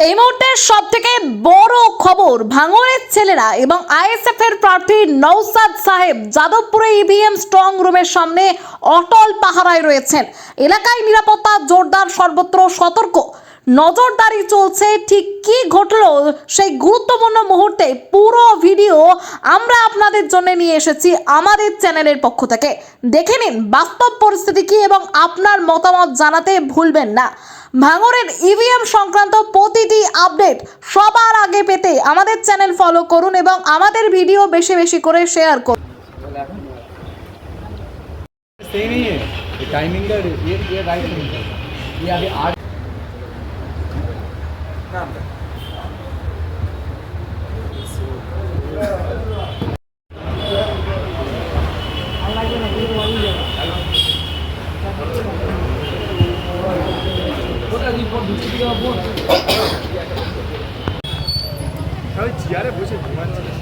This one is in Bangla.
এই মুহূর্তে সব থেকে বড় খবর, ভাঙড়ের ছেলেরা এবং আইএসএফ এর প্রার্থী নওসাদ সাহেব যাদবপুরে ইভিএম স্ট্রং রুমের সামনে অটল পাহারায় রয়েছেন। এলাকায় নিরাপত্তা জোরদার, সর্বত্র সতর্ক নজরদারি চলছে। ঠিক কি ঘটলো সেই গুরুত্বপূর্ণ মুহূর্তে পুরো ভিডিও আমরা আপনাদের জন্য নিয়ে এসেছি আমাদের চ্যানেলের পক্ষ থেকে। দেখে নিন বাস্তব পরিস্থিতি কি এবং আপনার মতামত জানাতে ভুলবেন না। ভাঙড়ের ইভিএম সংক্রান্ত প্রতিটি আপডেট সবার আগে পেতে আমাদের চ্যানেল ফলো করুন এবং আমাদের ভিডিও বেশি বেশি করে শেয়ার করুন। सही नहीं है ये टाइमिंग का ये राइट नहीं है ये अभी 8 চেয়ারে বসে ঘুমাচ্ছে।